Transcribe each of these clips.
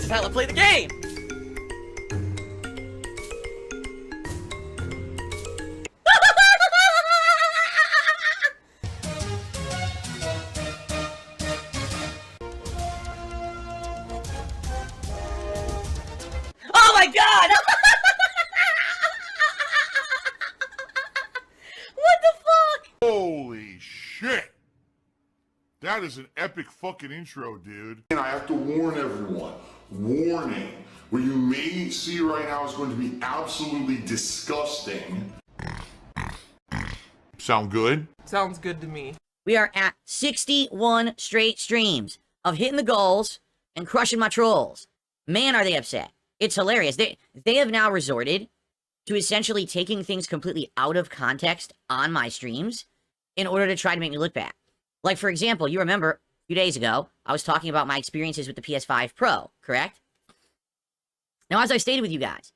is how I play the game! Oh my god! What the fuck? Holy shit! That is an epic fucking intro, dude. And I have to warn everyone. Warning. What you may see right now is going to be absolutely disgusting. Sound good? Sounds good to me. We are at 61 straight streams of hitting the goals and crushing my trolls. Man, are they upset. It's hilarious. They have now resorted to essentially taking things completely out of context on my streams in order to try to make me look bad. Like, for example, you remember a few days ago, I was talking about my experiences with the PS5 Pro, correct? Now, as I stated with you guys,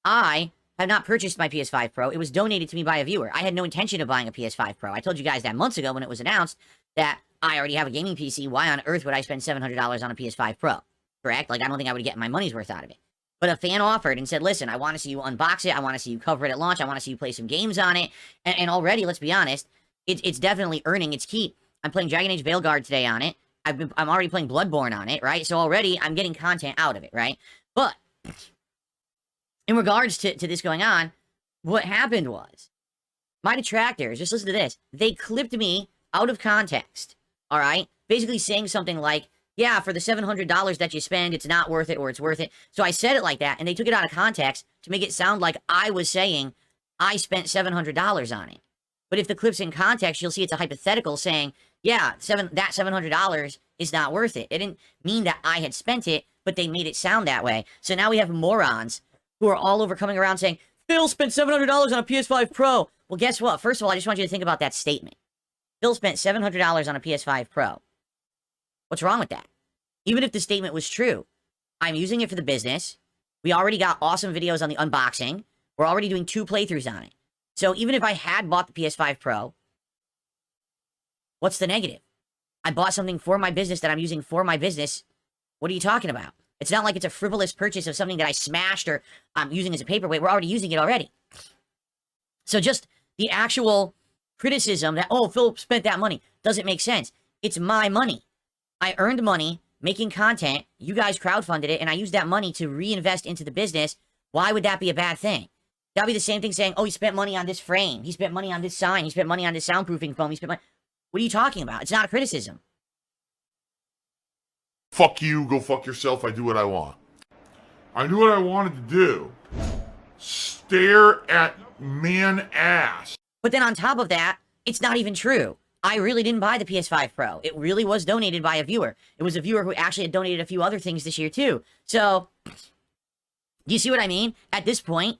I have not purchased my PS5 Pro. It was donated to me by a viewer. I had no intention of buying a PS5 Pro. I told you guys that months ago when it was announced that I already have a gaming PC. Why on earth would I spend $700 on a PS5 Pro? Correct? Like, I don't think I would get my money's worth out of it. But a fan offered and said, listen, I want to see you unbox it. I want to see you cover it at launch. I want to see you play some games on it. And already, let's be honest, it's definitely earning its keep. I'm playing Dragon Age Veilguard today on it. I'm already playing Bloodborne on it, right? So already, I'm getting content out of it, right? But in regards to this going on, what happened was, my detractors, just listen to this, they clipped me out of context, all right? Basically saying something like, yeah, for the $700 that you spend, it's not worth it or it's worth it. So I said it like that, and they took it out of context to make it sound like I was saying I spent $700 on it. But if the clip's in context, you'll see it's a hypothetical saying, yeah, that $700 is not worth it. It didn't mean that I had spent it, but they made it sound that way. So now we have morons who are all over coming around saying, Phil spent $700 on a PS5 Pro. Well, guess what? First of all, I just want you to think about that statement. Phil spent $700 on a PS5 Pro. What's wrong with that? Even if the statement was true, I'm using it for the business. We already got awesome videos on the unboxing. We're already doing 2 playthroughs on it. So even if I had bought the PS5 Pro, what's the negative? I bought something for my business that I'm using for my business. What are you talking about? It's not like it's a frivolous purchase of something that I smashed or I'm using as a paperweight. We're already using it already. So just the actual criticism that, oh, Phil spent that money, doesn't make sense. It's my money. I earned money making content. You guys crowdfunded it, and I used that money to reinvest into the business. Why would that be a bad thing? That'd be the same thing saying, oh, he spent money on this frame. He spent money on this sign. He spent money on this soundproofing foam. He spent money. What are you talking about? It's not a criticism. Fuck you, go fuck yourself, I do what I want. I knew what I wanted to do. Stare at man ass. But then on top of that, it's not even true. I really didn't buy the PS5 Pro. It really was donated by a viewer. It was a viewer who actually had donated a few other things this year too. So, do you see what I mean? At this point,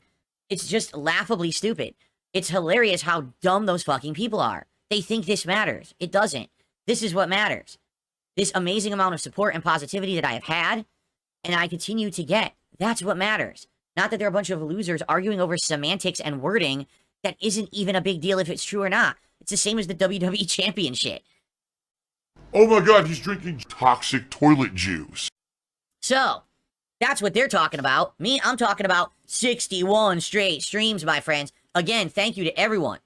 it's just laughably stupid. It's hilarious how dumb those fucking people are. They think this matters. It doesn't. This is what matters. This amazing amount of support and positivity that I have had, and I continue to get. That's what matters. Not that they're a bunch of losers arguing over semantics and wording that isn't even a big deal if it's true or not. It's the same as the WWE champion shit. Oh my god, he's drinking toxic toilet juice. So, that's what they're talking about. Me, I'm talking about 61 straight streams, my friends. Again, thank you to everyone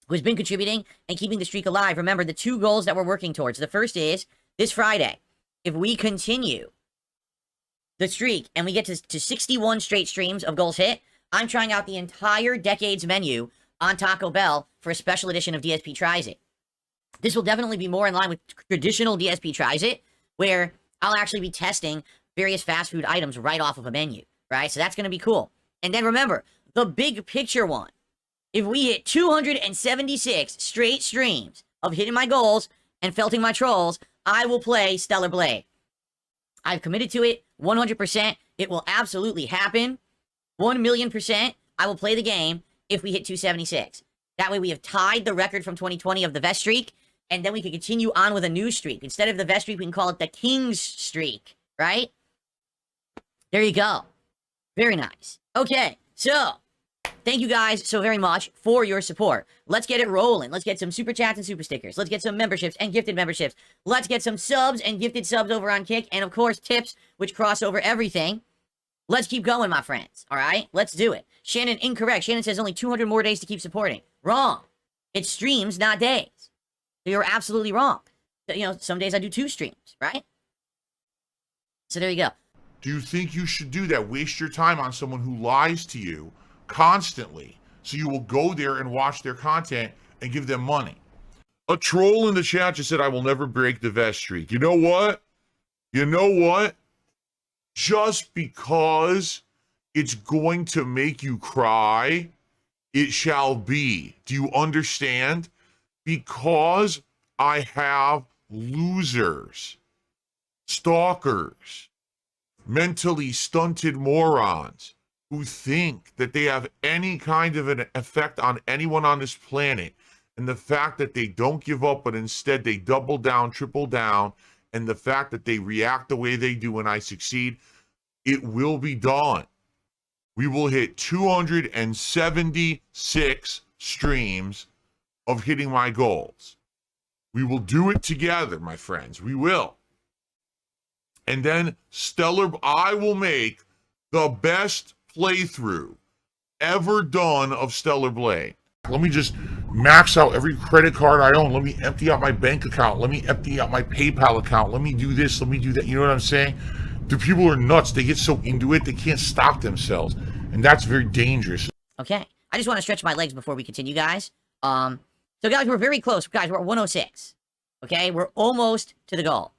who's been contributing and keeping the streak alive. Remember, the 2 goals that we're working towards. The first is, this Friday, if we continue the streak and we get to 61 straight streams of goals hit, I'm trying out the entire Decades menu on Taco Bell for a special edition of DSP Tries It. This will definitely be more in line with traditional DSP Tries It, where I'll actually be testing various fast food items right off of a menu, right? So that's going to be cool. And then remember, the big picture one. If we hit 276 straight streams of hitting my goals and felting my trolls, I will play Stellar Blade. I've committed to it 100%. It will absolutely happen. 1,000,000%. I will play the game if we hit 276. That way we have tied the record from 2020 of the vest streak, and then we can continue on with a new streak. Instead of the vest streak, we can call it the King's Streak, right? There you go. Very nice. Okay, so thank you guys so very much for your support. Let's get it rolling. Let's get some super chats and super stickers. Let's get some memberships and gifted memberships. Let's get some subs and gifted subs over on Kick. And of course, tips, which cross over everything. Let's keep going, my friends. All right? Let's do it. Shannon, incorrect. Shannon says only 200 more days to keep supporting. Wrong. It's streams, not days. So you're absolutely wrong. You know, some days I do 2 streams, right? So there you go. Do you think you should do that? Waste your time on someone who lies to you constantly, so you will go there and watch their content and give them money. A troll in the chat just said, I will never break the vest streak. You know what? You know what? Just because it's going to make you cry, it shall be. Do you understand? Because I have losers, stalkers, mentally stunted morons who think that they have any kind of an effect on anyone on this planet, and the fact that they don't give up, but instead they double down, triple down, and the fact that they react the way they do when I succeed, it will be done. We will hit 276 streams of hitting my goals. We will do it together, my friends. We will. And then I will make the best playthrough ever done of Stellar Blade. Let me just max out every credit card I own. Let me empty out my bank account. Let me empty out my PayPal account. Let me do this. Let me do that. You know what I'm saying? The people are nuts. They get so into it, they can't stop themselves. And that's very dangerous. Okay. I just want to stretch my legs before we continue, guys. So, guys, we're very close. Guys, we're at 106. Okay? We're almost to the goal.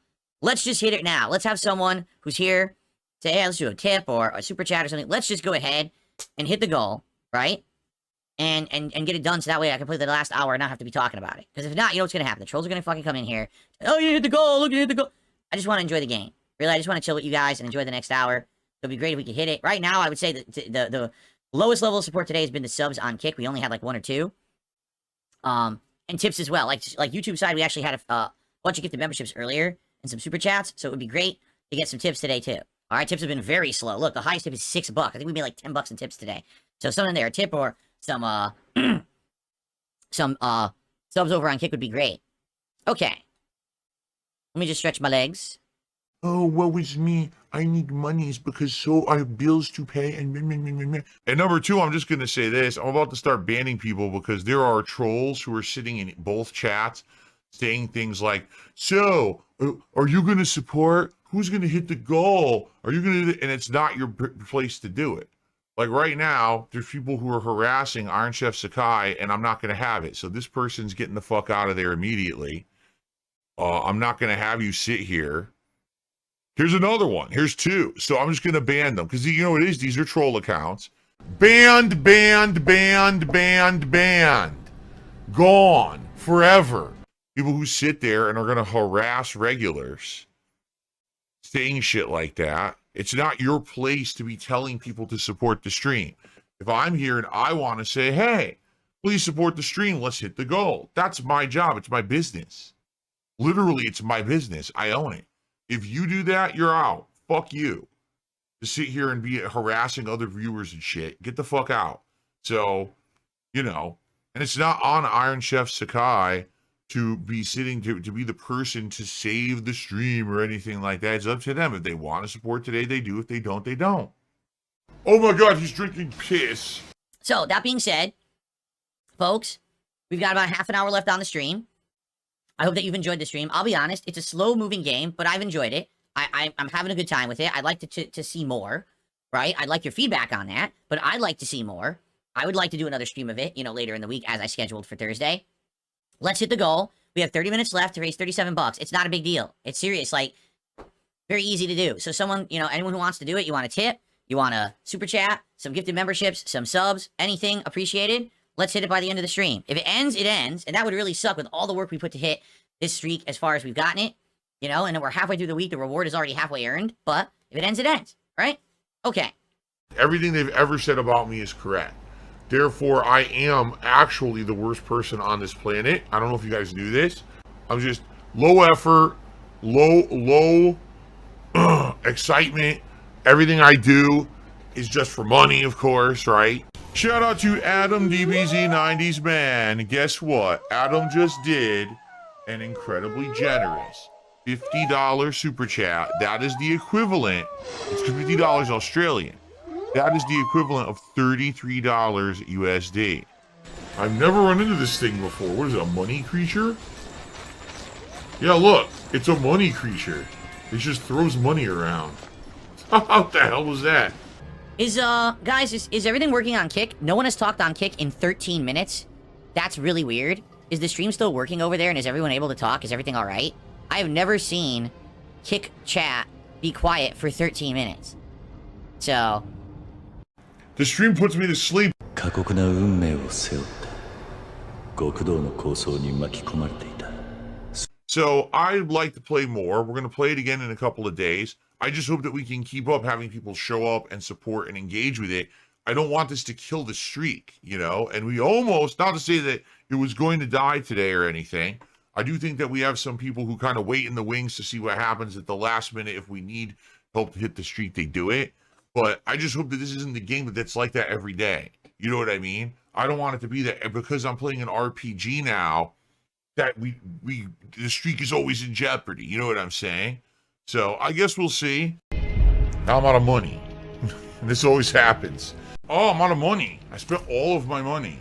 Let's just hit it now. Let's have someone who's here say, hey, let's do a tip or a super chat or something. Let's just go ahead and hit the goal, right? And get it done so that way I can play the last hour and not have to be talking about it. Because if not, you know what's going to happen. The trolls are going to fucking come in here. Oh, you hit the goal. Look, you hit the goal. I just want to enjoy the game. Really, I just want to chill with you guys and enjoy the next hour. It'll be great if we could hit it. Right now, I would say that the lowest level of support today has been the subs on Kick. We only had like 1 or 2. And tips as well. Like YouTube side, we actually had a bunch of gifted memberships earlier and some super chats. So it would be great to get some tips today too. All right, tips have been very slow. Look, the highest tip is $6. I think we made like $10 in tips today. So something there, a tip or some subs over on Kick would be great. Okay. Let me just stretch my legs. Oh, woe is me. I need monies because so I have bills to pay and number 2, I'm just going to say this. I'm about to start banning people because there are trolls who are sitting in both chats saying things like, so, are you going to support? Who's going to hit the goal? Are you going to, and it's not your place to do it. Like right now, there's people who are harassing Iron Chef Sakai, and I'm not going to have it. So this person's getting the fuck out of there immediately. I'm not going to have you sit here. Here's another one. Here's 2. So I'm just going to ban them because you know what it is? These are troll accounts. Banned, banned, banned, banned, banned. Gone. Forever. People who sit there and are going to harass regulars saying shit like that. It's not your place to be telling people to support the stream. If I'm here and I want to say, hey, please support the stream, let's hit the goal. That's my job. It's my business. Literally, it's my business. I own it. If you do that, you're out. Fuck you. To sit here and be harassing other viewers and shit, get the fuck out. So, you know, and it's not on Iron Chef Sakai to be sitting to be the person to save the stream or anything like that. It's up to them. If they want to support today, they do. If they don't, they don't. Oh my God, he's drinking piss. So, that being said, folks, we've got about half an hour left on the stream. I hope that you've enjoyed the stream. I'll be honest, it's a slow-moving game, but I've enjoyed it. I'm having a good time with it. I'd like to see more, right? I'd like your feedback on that, but I'd like to see more. I would like to do another stream of it, you know, later in the week as I scheduled for Thursday. Let's hit the goal. We have 30 minutes left to raise $37. It's not a big deal. It's serious, like, very easy to do. So someone, you know, anyone who wants to do it, you want a tip, you want a super chat, some gifted memberships, some subs, anything appreciated. Let's hit it by the end of the stream. If it ends, it ends. And that would really suck with all the work we put to hit this streak as far as we've gotten it. You know, and then we're halfway through the week. The reward is already halfway earned. But if it ends, it ends. Right? Okay. Everything they've ever said about me is correct. Therefore, I am actually the worst person on this planet. I don't know if you guys knew this. I'm just low effort, low excitement. Everything I do is just for money, of course, right? Shout out to Adam DBZ90s man. Guess what? Adam just did an incredibly generous $50 super chat. That is the equivalent. It's $50 Australian. That is the equivalent of $33 USD. I've never run into this thing before. What is it, a money creature? Yeah, look, it's a money creature. It just throws money around. What the hell was that? Guys, is everything working on Kick? No one has talked on Kick in 13 minutes. That's really weird. Is the stream still working over there, and is everyone able to talk? Is everything alright? I have never seen Kick chat be quiet for 13 minutes. So... The stream puts me to sleep. So I'd like to play more. We're going to play it again in a couple of days. I just hope that we can keep up having people show up and support and engage with it. I don't want this to kill the streak, you know? And we almost, not to say that it was going to die today or anything. I do think that we have some people who kind of wait in the wings to see what happens at the last minute. If we need help to hit the streak, they do it. But I just hope that this isn't the game that's like that every day. You know what I mean? I don't want it to be that because I'm playing an RPG now that the streak is always in jeopardy. You know what I'm saying? So I guess we'll see. Now I'm out of money. This always happens. Oh, I'm out of money. I spent all of my money.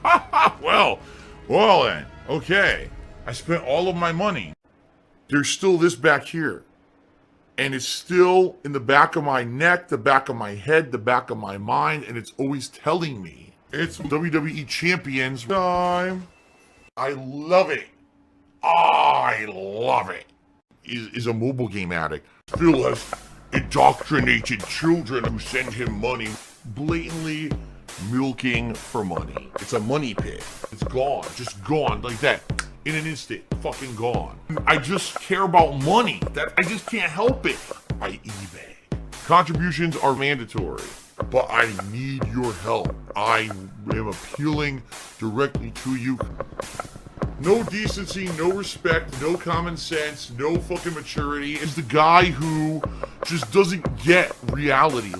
well then. Okay. I spent all of my money. There's still this back here. And it's still in the back of my neck, the back of my head, the back of my mind, and it's always telling me. It's WWE Champions time. I love it. I love it. Is a mobile game addict. Phil has indoctrinated children who send him money, blatantly milking for money. It's a money pit. It's gone, just gone like that. In an instant, fucking gone. I just care about money. That I just can't help it. I eBay. Contributions are mandatory, but I need your help. I am appealing directly to you. No decency, no respect, no common sense, no fucking maturity. Is the guy who just doesn't get reality.